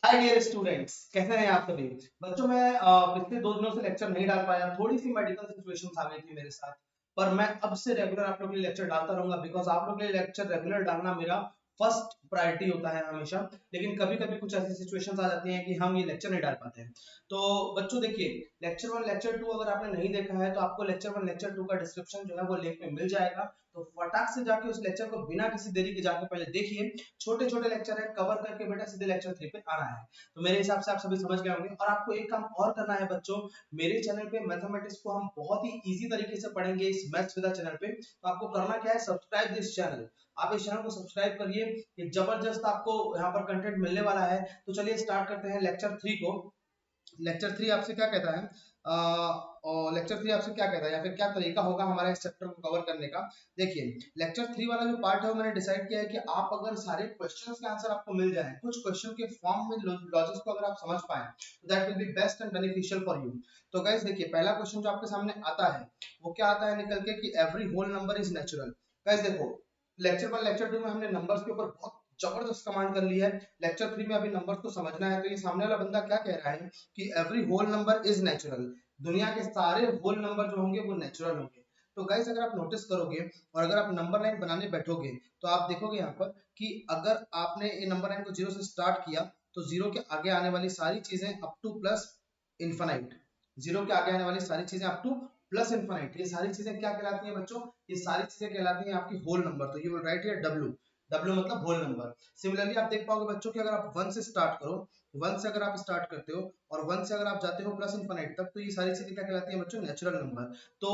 Hi dear students, कैसे हैं आप सभी बच्चों। मैं पिछले 2 दिनों से लेक्चर नहीं डाल पाया, थोड़ी सी मेडिकल सिचुएशंस आ गई थी मेरे साथ। पर मैं अब से रेगुलर आप लोग के लिए लेक्चर डालता रहूंगा, बिकॉज आप लोग के लिए लेक्चर रेगुलर डालना मेरा फर्स्ट प्रायोरिटी होता है हमेशा। लेकिन कभी कभी कुछ ऐसी सिचुएशंस आ जाती हैं कि हम ये लेक्चर नहीं डाल पाते हैं। तो बच्चों देखिए, लेक्चर 1 लेक्चर 2 अगर आपने नहीं देखा है तो आपको लेक्चर 1 लेक्चर 2 का डिस्क्रिप्शन जो है वो लिंक में मिल जाएगा। तो फटाक से जाके उस लेक्चर को बिना किसी देरी के जाके पहले देखिए। छोटे छोटे लेक्चर है, कवर करके बेटा सीधे लेक्चर 3 पे आना है। तो मेरे हिसाब से आप सभी समझ गए होंगे। और आपको एक काम और करना है बच्चों, मेरे चैनल पे मैथमेटिक्स को हम बहुत ही इजी तरीके से पढ़ेंगे इस मैथ्स विदा चैनल पे। तो आपको करना क्या है, सब्सक्राइब दिस चैनल। आप इस चैनल को सब्सक्राइब करिए, ये जबरदस्त आपको यहाँ पर कंटेंट मिलने वाला है। तो चलिए स्टार्ट करते हैं लेक्चर 3 को। लेक्चर 3 आपसे क्या कहता है, और लेक्चर 3 आपसे क्या कहता है या फिर क्या तरीका होगा हमारे इस चैप्टर को कवर करने का। देखिए, लेक्चर 3 वाला जो पार्ट है वो मैंने डिसाइड किया है कि आप अगर सारे क्वेश्चंस के आंसर आपको मिल जाए, कुछ क्वेश्चन के फॉर्म में लॉजिक्स को अगर आप समझ पाए, तो that will be best and beneficial for you. तो गाइस देखिए, पहला क्वेश्चन जो आपके सामने आता है वो क्या आता है निकल के कि every whole number is natural. Guys देखो, लेक्चर 1 लेक्चर 2 में हमने नंबर्स के ऊपर बहुत जबरदस्त कमांड कर ली है। लेक्चर 3 में अभी नंबर्स को समझना है। तो ये सामने वाला बंदा क्या कह रहा है कि every whole number is natural, दुनिया के सारे होल नंबर जो होंगे वो नेचुरल होंगे। तो गाइस अगर आप नोटिस करोगे और अगर आप नंबर लाइन बनाने बैठोगे तो आप देखोगे यहाँ पर कि अगर आपने ये नंबर लाइन को 0 से स्टार्ट किया तो 0 के आगे आने वाली सारी चीजें अप टू प्लस इन्फाइनाइट, 0 के आगे आने वाली सारी चीजें अप टू प्लस इन्फाइनाइट, ये सारी चीजें क्या कहलाती हैं बच्चों, ये सारी चीजें कहलाती हैं आपकी होल नंबर। तो you will write here W, W मतलब होल नंबर। सिमिलरली आप देख पाओगे बच्चों कि अगर आप 1 से स्टार्ट करो, 1 से अगर आप स्टार्ट करते हो और 1 से अगर आप जाते हो प्लस इनफिनिट तक, तो ये सारी चीजें क्या कहलाती हैं बच्चों, नेचुरल नंबर। तो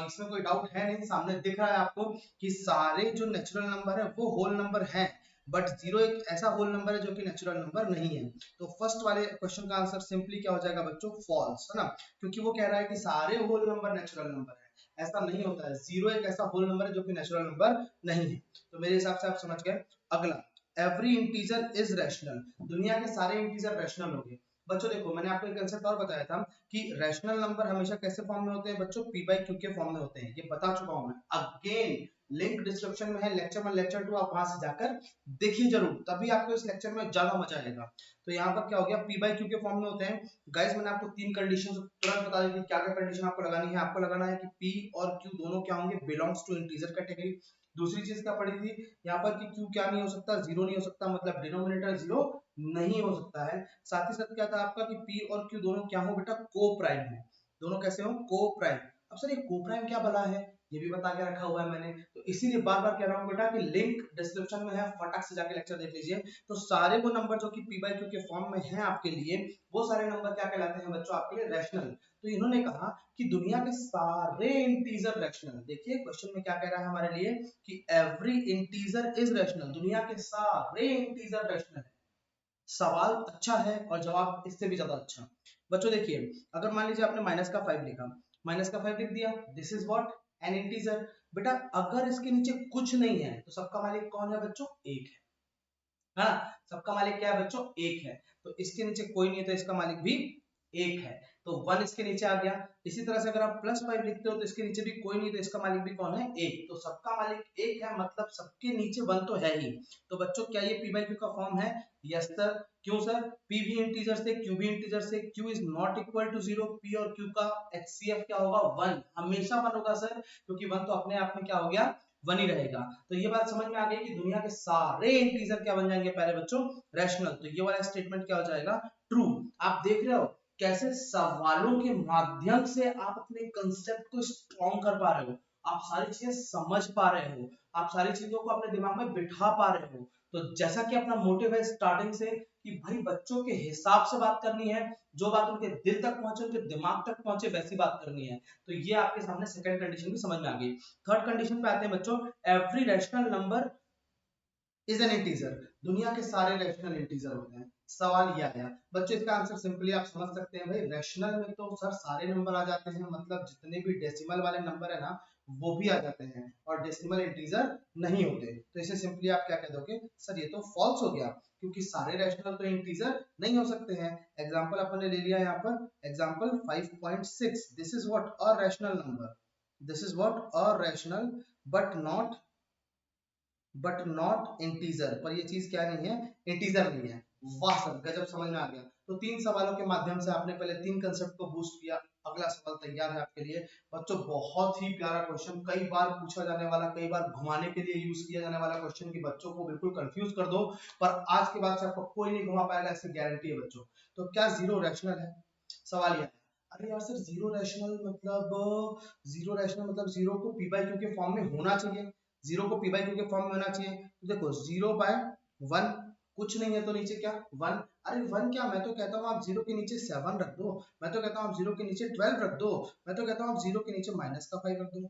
इसमें कोई डाउट है नहीं, सामने दिख रहा है आपको कि सारे जो नेचुरल नंबर है वो होल नंबर हैं, बट 0 एक ऐसा होल नंबर है जो कि नेचुरल नंबर नहीं है। तो फर्स्ट वाले क्वेश्चन का आंसर सिंपली क्या हो जाएगा बच्चों, फॉल्स, है ना, क्योंकि वो कह रहा है कि सारे होल नंबर नेचुरल नंबर है। ऐसा नहीं होता है, 0 एक ऐसा होल नंबर है जो कि नेचुरल नंबर नहीं है। तो मेरे हिसाब से आप समझ गए। अगला, एवरी इंटीजर इज रैशनल, दुनिया के सारे इंटीजर रैशनल होंगे। बच्चों देखो, मैंने आपको एक कंसेप्ट और बताया था कि रैशनल नंबर हमेशा कैसे फॉर्म में होते हैं बच्चों, p बाई क्यू के फॉर्म में होते हैं। ये बता चुका हूं मैं, अगेन लिंक डिस्क्रिप्शन में है, लेक्चर 1 लेक्चर 2 आप वहां से जाकर देखिए जरूर, तभी आपको इस लेक्चर में ज्यादा मजा आएगा। तो यहाँ पर क्या हो गया, p बाई क्यू के फॉर्म में होते हैं। गाइस मैंने आपको 3 कंडीशन तुरंत बता दी थी, क्या क्या कंडीशन आपको लगानी है। आपको लगाना है कि p और q दोनों क्या होंगे, बिलोंग्स टू इंटीजर कैटेगरी। दूसरी चीज क्या पड़ी थी यहाँ पर कि q क्या नहीं हो सकता, 0 नहीं हो सकता, मतलब डिनोमिनेटर 0 नहीं हो सकता है। साथ ही साथ क्या था आपका कि p और q दोनों क्या हो बेटा, को प्राइम हो। दोनों कैसे हो, को प्राइम। अब सर ये को प्राइम क्या भला है, ये भी बता के रखा हुआ है मैंने, तो इसीलिए बार बार कह रहा हूँ बेटा कि लिंक डिस्क्रिप्शन में है, फटाक से जाके लेक्चर देख लीजिए। तो सारे वो नंबर जो कि p बाई क्यू के फॉर्म में है आपके लिए, वो सारे नंबर क्या कहलाते हैं बच्चों आपके लिए, रैशनल। तो इन्होंने कहा कि दुनिया के सारे इंटीजर रैशनल, देखिए क्वेश्चन में क्या कह रहा है हमारे लिए कि एवरी इंटीजर इज रैशनल, दुनिया के सारे इंटीजर रैशनल है। सवाल अच्छा है और जवाब इससे भी ज्यादा अच्छा। बच्चों देखिए, अगर मान लीजिए आपने माइनस का 5 लिखा, माइनस का 5 लिख दिया, this is what, N integer. बेटा अगर इसके नीचे कुछ नहीं है तो सबका मालिक कौन है बच्चों, एक है ना। सबका मालिक क्या है बच्चों, एक है। तो इसके नीचे कोई नहीं है तो इसका मालिक भी एक है, तो 1 इसके नीचे आ गया। इसी तरह से अगर आप +5 लिखते हो तो इसके नीचे भी कोई नहीं, तो इसका मालिक भी कौन है, एक। तो सबका मालिक एक है, मतलब सबके नीचे 1 तो है ही। तो बच्चों क्या ये p बाई क्यू का फॉर्म है, यस सर। क्यों सर, p भी इंटीजर से, q भी इंटीजर से, q is not equal to 0, p और q का HCF क्या होगा, 1, हमेशा 1 होगा सर, क्योंकि 1 तो अपने आप में क्या हो गया, 1 ही रहेगा। तो ये बात समझ में आ गई कि दुनिया के सारे इंटीजर क्या बन जाएंगे प्यारे बच्चों, रैशनल। तो ये वाला स्टेटमेंट क्या हो जाएगा, ट्रू। आप देख रहे हो कैसे सवालों के माध्यम से आप अपने कंसेप्ट को स्ट्रॉन्ग कर पा रहे हो, आप सारी चीजें समझ पा रहे हो, आप सारी चीजों को अपने दिमाग में बिठा पा रहे हो। तो जैसा कि अपना मोटिव है स्टार्टिंग से कि भाई बच्चों के हिसाब से बात करनी है, जो बात उनके दिल तक पहुंचे, उनके दिमाग तक पहुंचे, वैसी बात करनी है। तो ये आपके सामने सेकंड कंडीशन भी समझ में आ गई। थर्ड कंडीशन पे आते हैं बच्चों, every rational number is an integer, दुनिया के सारे रैशनल इंटीजर होते हैं। सवाल ये आया बच्चों, इसका आंसर सिंपली आप समझ सकते हैं, भाई रैशनल में तो सर सारे नंबर आ जाते हैं, मतलब जितने भी डेसिमल वाले नंबर है ना वो भी आ जाते हैं, और डेसिमल इंटीजर नहीं होते। तो इसे सिंपली आप क्या कह दोगे, सर ये तो फॉल्स हो गया, क्योंकि सारे रैशनल तो इंटीजर नहीं हो सकते हैं। एग्जांपल अपन ने ले लिया यहाँ पर, example 5.6, this is what, a rational number, this is what, a rational but not integer. पर ये चीज क्या नहीं है, इंटीजर नहीं है। वाह सर, गजब, समझ में आ गया। तो 3 सवालों के माध्यम से आपने पहले 3 कंसेप्ट को बूस्ट किया। अगला सवाल तैयार है आपके लिए बच्चों। बहुत ही प्यारा क्वेश्चन, कई बार पूछा जाने वाला, कई बार घुमाने के लिए यूज किया जाने वाला क्वेश्चन कि बच्चों को बिल्कुल कंफ्यूज कर दो, पर आज के बाद से आपको कोई नहीं घुमा पाएगा, इसकी गारंटी है बच्चों। तो क्या जीरो रैशनल है? सवाल यह है। अरे यार सर, जीरो रैशनल मतलब, जीरो को पी बाई क्यू के फॉर्म में होना चाहिए, जीरो को पी बाई क्यू के फॉर्म में होना चाहिए। तो देखो, जीरो बाय वन, कुछ नहीं है तो नीचे क्या, वन। अरे वन क्या, मैं तो कहता हूँ आप जीरो के नीचे 7 रख दो, मैं तो कहता हूँ आप जीरो के नीचे 12 रख दो, मैं तो कहता हूँ आप जीरो के नीचे माइनस का 5 रख दो,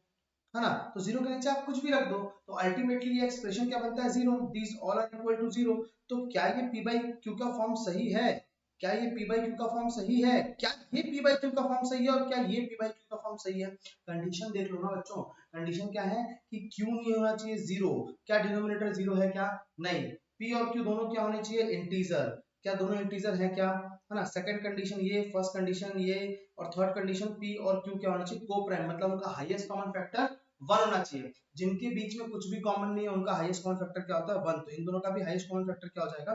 है ना। तो जीरो के नीचे आप कुछ भी रख दो, तो अल्टीमेटली ये एक्सप्रेशन क्या बनता है, zero, these all are equal to zero. तो क्या ये पी बाई क्यू का फॉर्म सही है? क्या ये पी बाई क्यू का फॉर्म सही है? क्या ये पी बाई क्यू का फॉर्म सही है और क्या ये पी बाई क्यू का फॉर्म सही है? कंडीशन देख लो ना बच्चों, कंडीशन क्या है कि क्यू नहीं होना चाहिए जीरो। क्या डिनोमिनेटर जीरो है क्या? नहीं। पी और क्यू दोनों क्या होने चाहिए, इंटीजर। क्या दोनों इंटीजर है क्या, है ना। सेकंड कंडीशन ये, फर्स्ट कंडीशन ये, और थर्ड कंडीशन पी और क्यू क्या होना चाहिए, को प्राइम, मतलब उनका हाईएस्ट कॉमन फैक्टर 1 होना चाहिए। जिनके बीच में कुछ भी कॉमन नहीं है उनका हाईएस्ट कॉमन फैक्टर क्या होता है, 1। तो इन दोनों का भी हाईएस्ट कॉमन फैक्टर क्या हो जाएगा,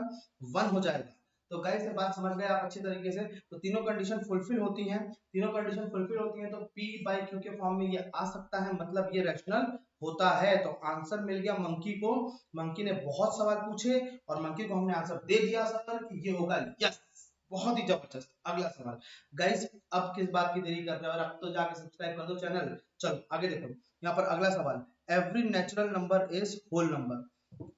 1 हो जाएगा। तो गाइस ये बात समझ गए आप अच्छी तरीके से। तो तीनों कंडीशन फुलफिल होती हैं, तीनों कंडीशन फुलफिल होती हैं तो p बाई q के फॉर्म में ये आ सकता है, मतलब ये रैशनल होता है। तो आंसर मिल गया मंकी को। मंकी ने बहुत सवाल पूछे और मंकी को हमने आंसर दे दिया सर कि ये होगा, यस, बहुत ही जबरदस्त। अगला सवाल गाइस, अब किस बात की देरी कर रहे हो, और अब तो जाके सब्सक्राइब कर दो चैनल। चलो आगे देखो, यहाँ पर अगला सवाल, every natural number is whole number.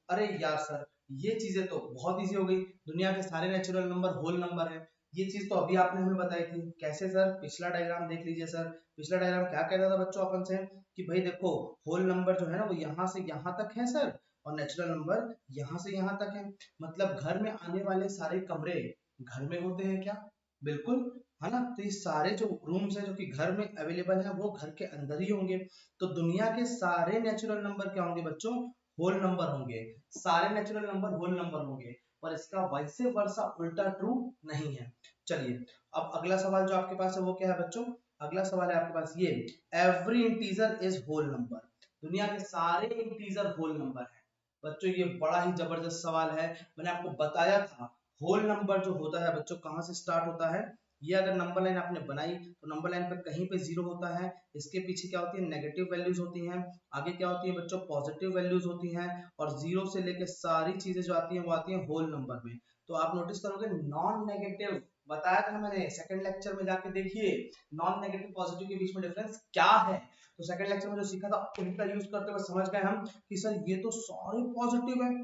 अरे यार सर, ये चीजें तो बहुत इजी हो गई, दुनिया के सारे नेचुरल नंबर होल नंबर है। ये चीज तो अभी आपने हमें बताई थी। कैसे सर? पिछला डायग्राम देख लीजिए सर। पिछला डायग्राम क्या कहता था बच्चों अपन से कि भाई देखो, होल नंबर जो है ना वो यहाँ से यहाँ तक है सर, और नेचुरल नंबर यहाँ से यहाँ तक है। मतलब घर में आने वाले सारे कमरे घर में होते हैं क्या? बिल्कुल, है ना। तो ये सारे जो रूम्स है जो कि घर में अवेलेबल है वो घर के अंदर ही होंगे। तो दुनिया के सारे नेचुरल नंबर क्या होंगे बच्चों, होल नंबर होंगे। सारे नेचुरल नंबर होल नंबर होंगे, पर इसका वैसे वर्षा उल्टा ट्रू नहीं है। चलिए, अब अगला सवाल जो आपके पास है वो क्या है बच्चों? अगला सवाल है आपके पास ये, every integer is whole number. दुनिया के सारे इंटीजर होल नंबर है बच्चों। ये बड़ा ही जबरदस्त सवाल है। मैंने आपको बताया था होल नंबर जो होता है बच्चों कहाँ से स्टार्ट होता है। ये अगर नंबर लाइन आपने बनाई तो नंबर लाइन पे कहीं पे जीरो होता है, इसके पीछे क्या होती है, नेगेटिव वैल्यूज होती हैं, आगे क्या होती है बच्चों, पॉजिटिव वैल्यूज होती हैं, और जीरो से लेके सारी चीजें जो आती हैं वो आती हैं होल नंबर में। तो आप नोटिस करोगे नॉन नेगेटिव, बताया था मैंने सेकंड लेक्चर में, जाके देखिए नॉन नेगेटिव पॉजिटिव के बीच में डिफरेंस क्या है। तो सेकंड लेक्चर में जो सीखा था उनका यूज करते हुए समझ गए हम कि सर ये तो सारे पॉजिटिव है,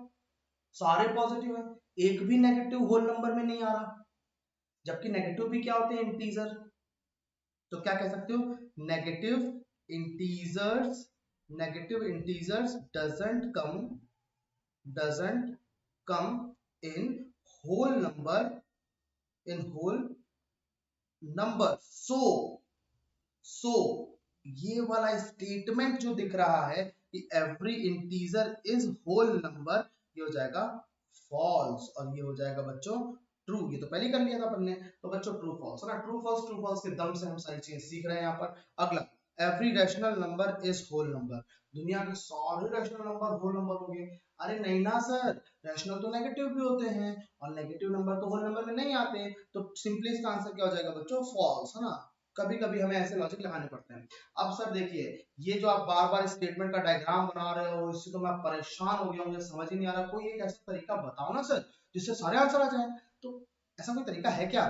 सारे पॉजिटिव है, एक भी नेगेटिव होल नंबर में नहीं आ रहा। जबकि नेगेटिव भी क्या होते हैं, इंटीजर। तो क्या कह सकते हो, negative integers, negative integers doesn't come in whole number, in whole number. So ये वाला स्टेटमेंट जो दिख रहा है कि every integer is whole number, ये हो जाएगा फॉल्स, और ये हो जाएगा बच्चों ट्रू। ये तो पहले कर लिया था अपन ने। तो बच्चों ट्रू फॉल्स है ना, ट्रू फॉल्स के दम से हम सारी चीजें सीख रहे हैं यहाँ पर। अगला, every rational number is whole number. दुनिया के सारे रैशनल नंबर होल नंबर होंगे। अरे नहीं ना सर, रैशनल तो नेगेटिव भी होते हैं और नेगेटिव नंबर तो होल नंबर में नहीं आते। तो सिंपली इसका आंसर क्या हो जाएगा बच्चों, फॉल्स, है ना। कभी कभी हमें ऐसे लॉजिक लगाने पड़ते हैं। अब सर देखिए, ये जो आप बार बार स्टेटमेंट का डायग्राम बना रहे हो इससे तो मैं परेशान हो गया हूँ, मुझे समझ ही नहीं आ रहा। कोई एक ऐसा तरीका बताओ ना सर जिससे सारे आंसर आ जाए। तो ऐसा कोई तरीका है क्या?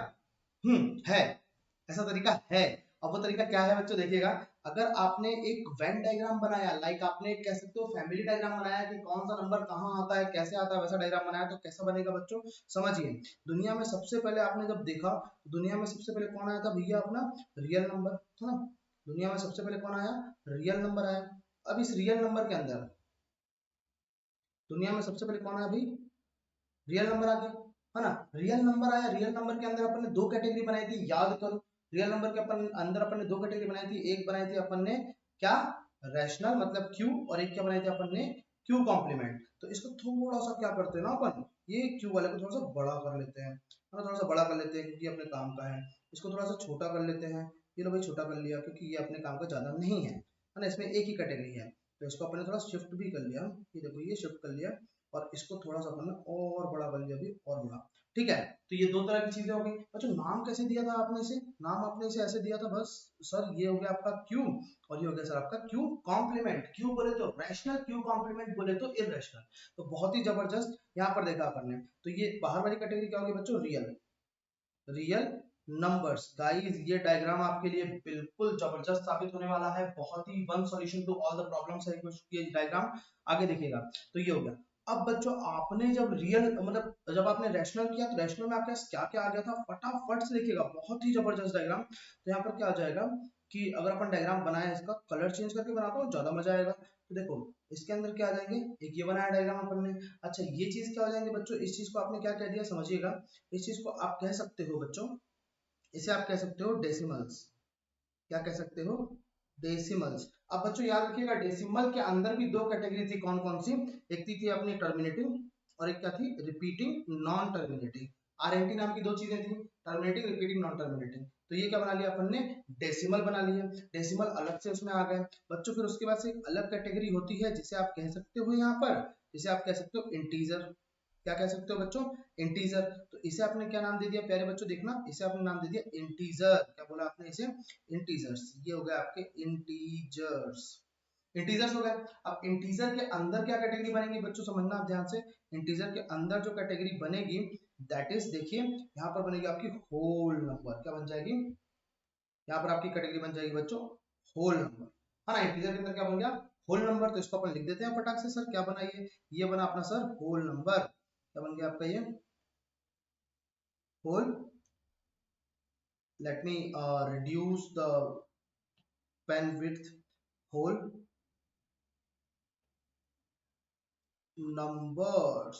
है, ऐसा तरीका है। अब वो तरीका क्या है बच्चों, देखिएगा। अगर आपने एक वेन डायग्राम बनाया, लाइक आपने कह सकते हो फैमिली डायग्राम बनाया कि कौन सा नंबर कहाँ आता है, कैसे आता है, वैसा डायग्राम बनाया तो कैसा बनेगा बच्चों, समझिए। दुनिया में सबसे पहले आपने जब देखा, दुनिया में सबसे पहले कौन आया था भैया, अपना रियल नंबर, है ना। दुनिया में सबसे पहले कौन आया, रियल नंबर आया। अब इस रियल नंबर के अंदर दुनिया में सबसे पहले कौन आया भाई, रियल नंबर आ गया, है ना। रियल नंबर आया, रियल नंबर के अंदर अपन ने दो कैटेगरी बनाई थी, याद करो। रियल नंबर के अंदर अपन ने दो कैटेगरी बनाई थी। एक बनाई थी अपन ने क्या, रैशनल मतलब क्यू, और एक क्या बनाई थी अपन ने, क्यू कॉम्प्लीमेंट। तो इसको थोड़ा सा क्या करते हैं ना अपन, ये क्यू वाले को थोड़ा सा बड़ा कर लेते हैं, है ना, थोड़ा सा बड़ा कर लेते हैं क्योंकि अपने काम का है। इसको थोड़ा सा छोटा कर लेते हैं, ये लो भाई छोटा कर लिया क्योंकि ये अपने काम का ज्यादा नहीं है ना, इसमें एक ही कैटेगरी है। तो इसको अपने थोड़ा शिफ्ट भी कर लिया, ये देखो ये शिफ्ट कर लिया, और इसको थोड़ा सा अपन ने और बड़ा कर लिया भी, और बड़ा। ठीक है। तो ये दो तरह की चीजें हो गई बच्चों। नाम कैसे दिया था आपने इसे? नाम आपने इसे ऐसे दिया था बस सर, ये हो गया आपका क्यू और ये हो गया सर आपका क्यू कॉम्प्लीमेंट। क्यू बोले तो रैशनल, क्यू कॉम्प्लीमेंट बोले तो इररेशनल। तो बहुत ही जबरदस्त यहाँ पर देखा अपन ने। तो ये बाहर वाली कैटेगरी क्या होगी बच्चों? Real, real numbers. गाइस ये डायग्राम आपके लिए बिल्कुल जबरदस्त साबित होने वाला है, बहुत ही one solution to all the problems है ये डायग्राम। आगे देखिएगा। तो ये हो गया। अब बच्चों आपने जब रियल मतलब जब आपने रैशनल किया तो रैशनल में आपके पास क्या क्या आ गया था, फटाफट से देखिएगा। बहुत ही जबरदस्त डायग्राम। तो यहाँ पर क्या आ जाएगा कि अगर अपन डायग्राम बनाए, इसका कलर चेंज करके बनाता हूँ ज्यादा मजा आएगा। तो देखो इसके अंदर क्या आ जाएंगे, एक ये बनाया डायग्राम अपन ने। अच्छा ये चीज क्या हो जाएंगे बच्चों, इस चीज को आपने क्या कह दिया समझिएगा। इस चीज को आप कह सकते हो बच्चों, इसे आप कह सकते हो डेसिमल्स। क्या कह सकते हो? डेसिमल्स। अब बच्चों याद रखिएगा डेसिमल के अंदर भी दो कैटेगरी थी, कौन कौन सी? एक थी अपनी टर्मिनेटिंग और एक क्या थी? Repeating non terminating. आरएनटी नाम की दो चीजें थी, टर्मिनेटिंग, रिपीटिंग, नॉन टर्मिनेटिंग। तो ये क्या बना लिया अपन ने? डेसिमल बना लिया। डेसिमल अलग से उसमें आ गए बच्चों। फिर उसके बाद से एक अलग कैटेगरी होती है जिसे आप कह सकते हो यहाँ पर, जिसे आप कह सकते हो इंटीजर। क्या कह सकते हो बच्चों? इंटीजर। तो इसे आपने क्या नाम दे दिया प्यारे बच्चों? देखना, इसे आपने नाम दे दिया इंटीजर। क्या बोला आपने इसे? इंटीजर्स। ये हो गया आपके इंटीजर्स। इंटीजर्स हो गए। अब इंटीजर के अंदर क्या कैटेगरी बनेगी बच्चों, समझना आप ध्यान से। इंटीजर के अंदर जो कैटेगरी बनेगी दैट इज, देखिए यहाँ पर बनेगी आपकी होल नंबर। क्या बन जाएगी? यहाँ पर आपकी कैटेगरी बन जाएगी बच्चों होल नंबर, है ना। इंटीजर के अंदर क्या बन गया? Whole number. तो इसको अपन लिख देते हैं फटाक से। सर क्या बना ये बना अपना सर होल नंबर। क्या बन गया आपका ये? Whole. Let me reduce the pen width. Whole numbers,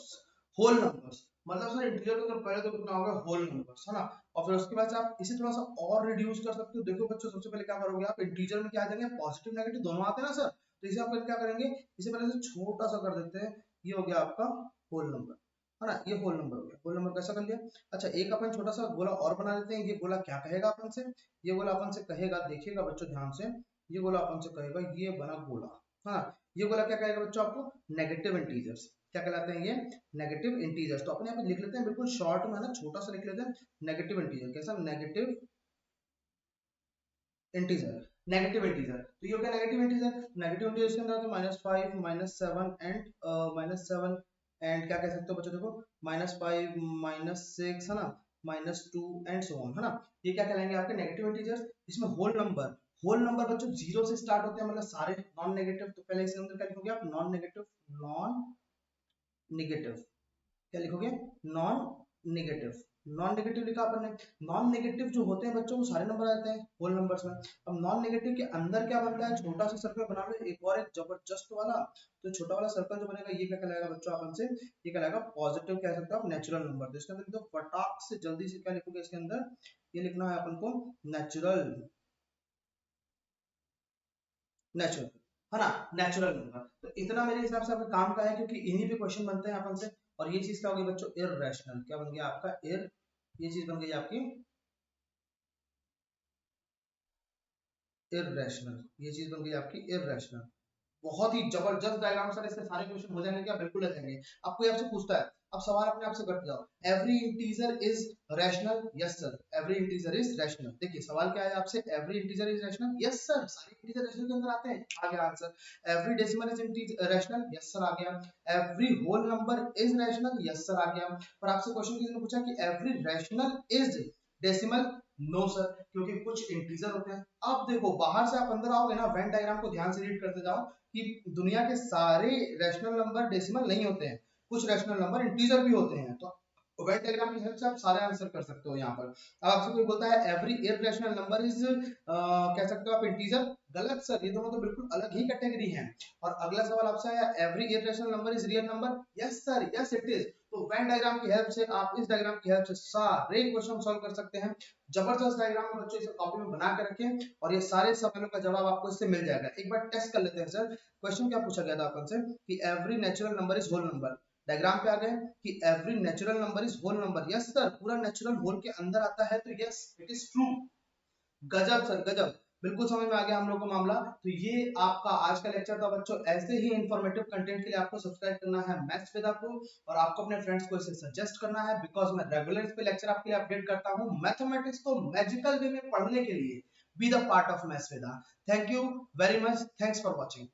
whole numbers. मतलब सर इंटीजर के अंदर पहले तो कितना होगा? होल नंबर्स, है ना। और फिर उसके बाद से आप इसे थोड़ा सा और रिड्यूस कर सकते हो। देखो बच्चों सबसे पहले क्या करोगे आप? इंटीजर में क्या आ जाएंगे? पॉजिटिव नेगेटिव दोनों आते हैं ना सर। तो इसे आप क्या करेंगे? इसे पहले से छोटा सा कर देते हैं। ये हो गया आपका होल नंबर, है ना। ये होल नंबर हो गया। होल नंबर कैसा कर लिया? अच्छा एक अपन छोटा सा गोला और बना देते हैं। ये गोला क्या कहेगा अपन से? ये गोला अपन से कहेगा, देखिएगा बच्चों ध्यान से। ये गोला अपन से कहेगा, ये बना गोला, हाँ। ये गोला क्या कहेगा बच्चों आपको? Negative integers. क्या कहलाते हैं ये? Negative integers. तो अपने यहाँ पे लिख लेते हैं बिल्कुल शॉर्ट में, ना छोटा सा लिख लेते हैं। Negative integer. कैसा? Negative integer. Negative integer. तो ये हो गया नेगेटिव इंटीजर। नेगेटिव इंटीजर के अंदर आते हैं -5, -7 एंड -7 एंड क्या कह सकते हो बच्चों? देखो -5, -6, है ना, -2 एंड सो ऑन, है ना। ये क्या कहलाएंगे आपके? Negative integers. इसमें होल नंबर, होल नंबर बच्चों जीरो से स्टार्ट होते हैं, मतलब सारे नॉन नेगेटिव। तो पहले इसके अंदर क्या लिखोगे आप? Non negative, non negative. क्या लिखोगे? Non negative. नॉन नेगेटिव लिखा अपन ने। नॉन नेगेटिव जो होते हैं बच्चों वो सारे नंबर आते हैं होल नंबर्स में। अब नॉन नेगेटिव के अंदर क्या बनता है? छोटा सा सर्कल बना लो एक और, एक जबरदस्त वाला। तो छोटा वाला सर्कल जो बनेगा ये क्या कहलाएगा बच्चों अपन से? ये कहलाएगा पॉजिटिव, कह सकते हो आप नेचुरल नंबर। तो इसके अंदर तो फटाक से जल्दी से क्या लिखोगे इसके अंदर? ये लिखना है अपन को नेचुरल, नेचुरल, है ना, नेचुरल नंबर। तो इतना मेरे हिसाब से आपका काम का है, क्योंकि इन्हीं पे क्वेश्चन बनते हैं अपन से। और ये चीज क्या होगी बच्चों? इररेशनल। क्या बन गया आपका? इर, ये चीज बन गई आपकी इररेशनल। ये चीज बन गई आपकी इररेशनल। बहुत ही जबरदस्त डायग्राम सर, इससे सारे क्वेश्चन हो जाएंगे क्या? बिल्कुल हो जाएंगे। अब कोई आपसे पूछता है, अब सवाल अपने आप से करते जाओ। Every integer is rational? Yes sir, every integer is rational. देखिए सवाल क्या है आपसे? Every integer is rational? Yes sir, सारे इंटीजर रैशनल के अंदर आते हैं। आ गया answer. Every decimal is integer rational? Yes sir, आ गया। Every whole number is rational? Yes sir, आ गया। पर आपसे क्वेश्चन किसी ने पूछा कि every rational is decimal? No sir, क्योंकि कुछ इंटीजर होते हैं। अब देखो बाहर से आप अंदर आओगे ना, वेन डायग्राम को ध्यान से रीड करते जाओ कि दुनिया के सारे रैशनल नंबर डेसिमल नहीं होते हैं, कुछ रैशनल नंबर इंटीजर भी होते हैं। तो वेन डायग्राम की हेल्प से आप सारे आंसर कर सकते हो यहाँ पर। अब आपसे कोई बोलता है एवरी इररेशनल नंबर इज, कह सकते हो आप इंटीजर? गलत सर, ये दोनों तो बिल्कुल अलग ही कैटेगरी हैं। और अगला सवाल आपसे आया every irrational number is real number? Yes sir, yes it is. तो वेन डायग्राम की हेल्प से आप इस डायग्राम की हेल्प से सारे क्वेश्चन सॉल्व कर सकते हैं। जबरदस्त डायग्राम है बच्चों, इसे कॉपी में बना के रखें और ये सारे सवालों का जवाब आपको इससे मिल जाएगा। एक बार टेस्ट कर लेते हैं सर। क्वेश्चन क्या पूछा गया था अपन से कि every natural number is whole number. Diagram पे आ गए कि every natural number is whole number. Yes sir, पूरा नेचुरल होल के अंदर आता है, तो यस इट इज ट्रू। गजब सर गजब। बिल्कुल समझ में आ गया हम लोग को मामला। तो ये आपका आज का लेक्चर था बच्चों। ऐसे ही इंफॉर्मेटिव कंटेंट के लिए आपको सब्सक्राइब करना है मैथ्स विदा को, और आपको अपने फ्रेंड्स को इसे सजेस्ट करना है, बिकॉज मैं रेगुलर इस पे लेक्चर आपके लिए अपडेट करता हूँ। मैथमेटिक्स को मैजिकल वे में पढ़ने के लिए be the part of maths विदा। Thank you very much, thanks for watching.